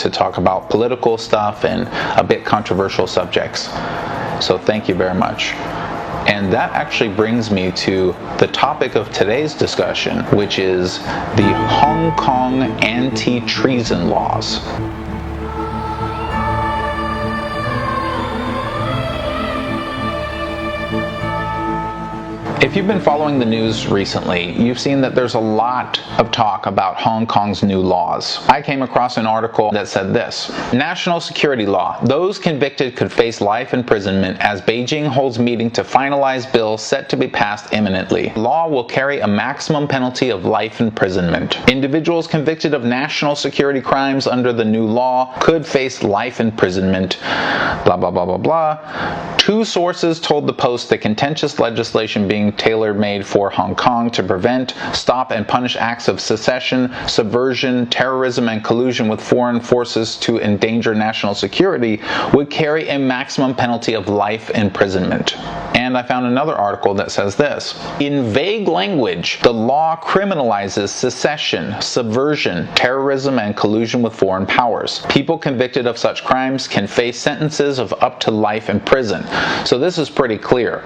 to talk about political stuff and a bit controversial subjects. So thank you very much. And that actually brings me to the topic of today's discussion, which is the Hong Kong anti-treason laws. If you've been following the news recently, you've seen that there's a lot of talk about Hong Kong's new laws. I came across an article that said this: National security law. Those convicted could face life imprisonment as Beijing holds meeting to finalize bill set to be passed imminently. Law will carry a maximum penalty of life imprisonment. Individuals convicted of national security crimes under the new law could face life imprisonment. Blah, blah, blah, blah, blah. Two sources told the Post that contentious legislation being tailor-made for Hong Kong to prevent, stop, and punish acts of secession, subversion, terrorism, and collusion with foreign forces to endanger national security would carry a maximum penalty of life imprisonment. And I found another article that says this: in vague language, the law criminalizes secession, subversion, terrorism, and collusion with foreign powers. People convicted of such crimes can face sentences of up to life in prison. So this is pretty clear.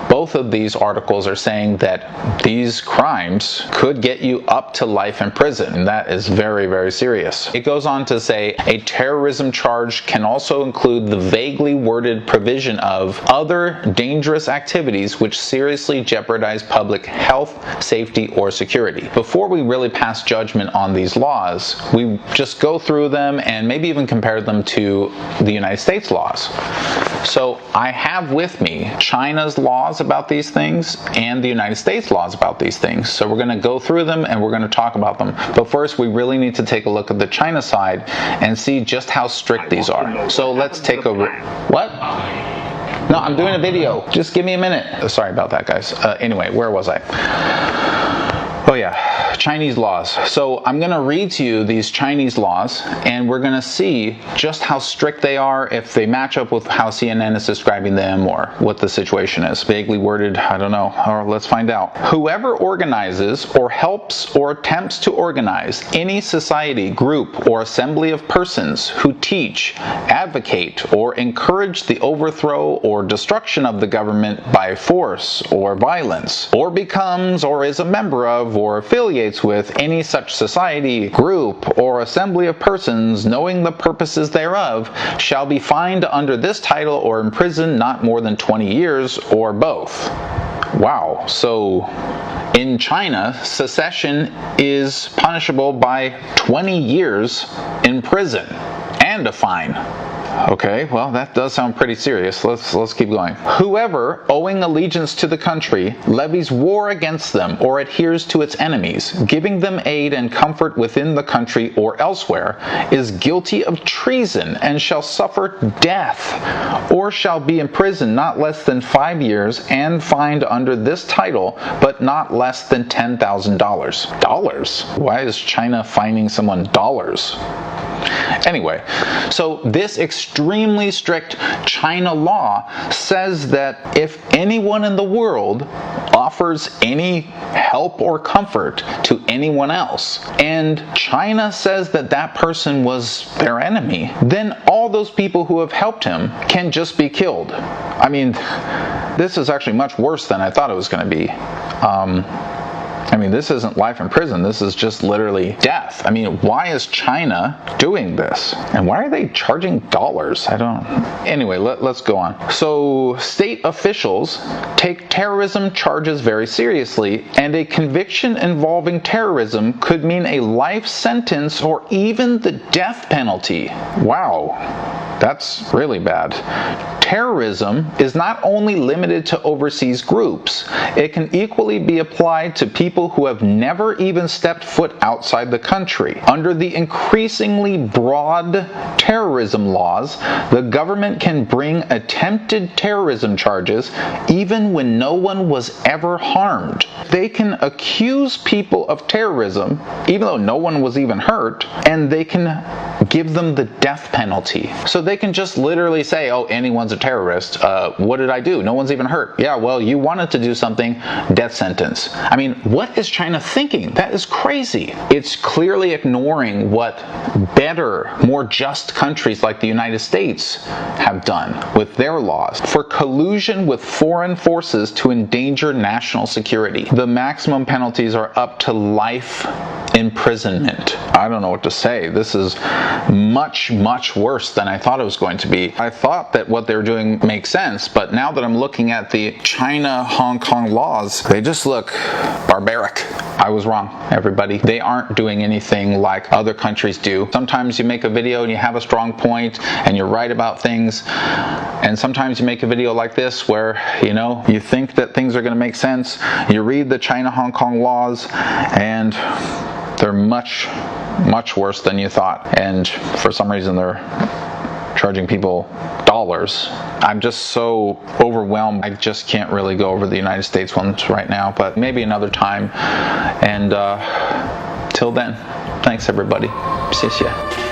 Both of these articles are saying that these crimes could get you up to life in prison, and that is very, very serious. It goes on to say a terrorism charge can also include the vaguely worded provision of other dangerous activities which seriously jeopardize public health, safety, or security. Before we really pass judgment on these laws, we just go through them and maybe even compare them to the United States laws. So I have with me China's laws about these things and the United States laws about these things. So we're going to go through them and we're going to talk about them. But first, we really need to take a look at the China side and see just how strict these are. So let's take over. What? No, I'm doing a video. Just give me a minute. Sorry about that, guys. Anyway, where was I? Oh yeah, Chinese laws. So I'm going to read to you these Chinese laws, and we're going to see just how strict they are, if they match up with how CNN is describing them, or what the situation is. Vaguely worded, I don't know, or let's find out. Whoever organizes or helps or attempts to organize any society, group, or assembly of persons who teach, advocate, or encourage the overthrow or destruction of the government by force or violence, or becomes or is a member of or affiliates with any such society, group, or assembly of persons, knowing the purposes thereof, shall be fined under this title or imprisoned not more than 20 years, or both. Wow. So in China, secession is punishable by 20 years in prison and a fine. Okay, well, that does sound pretty serious. Let's keep going. Whoever, owing allegiance to the country, levies war against them or adheres to its enemies, giving them aid and comfort within the country or elsewhere, is guilty of treason and shall suffer death, or shall be imprisoned not less than 5 years and fined under this title, but not less than $10,000. Dollars? Why is China fining someone dollars? Anyway, so this extremely strict China law says that if anyone in the world offers any help or comfort to anyone else, and China says that that person was their enemy, then all those people who have helped him can just be killed. I mean, this is actually much worse than I thought it was going to be. I mean, this isn't life in prison. This is just literally death. I mean, why is China doing this? And why are they charging dollars? I don't know. Anyway, let's go on. So, state officials take terrorism charges very seriously, and a conviction involving terrorism could mean a life sentence or even the death penalty. Wow. That's really bad. Terrorism is not only limited to overseas groups. It can equally be applied to people who have never even stepped foot outside the country. Under the increasingly broad terrorism laws, the government can bring attempted terrorism charges even when no one was ever harmed. They can accuse people of terrorism even though no one was even hurt, and they can give them the death penalty. So they can just literally say, oh, anyone's a terrorist. What did I do? No one's even hurt. Yeah, well, you wanted to do something, death sentence. I mean, what is China thinking? That is crazy. It's clearly ignoring what better, more just countries like the United States have done with their laws for collusion with foreign forces to endanger national security. The maximum penalties are up to life imprisonment. I don't know what to say. This is much, much worse than I thought it was going to be. I thought that what they were doing makes sense, but now that I'm looking at the China-Hong Kong laws, they just look barbaric. I was wrong, everybody. They aren't doing anything like other countries do. Sometimes you make a video and you have a strong point and you're right about things, and sometimes you make a video like this where, you know, you think that things are going to make sense. You read the China-Hong Kong laws and they're much, much worse than you thought. And for some reason, they're charging people dollars. I'm just so overwhelmed. I just can't really go over the United States ones right now, but maybe another time. And till then, thanks everybody. 谢谢.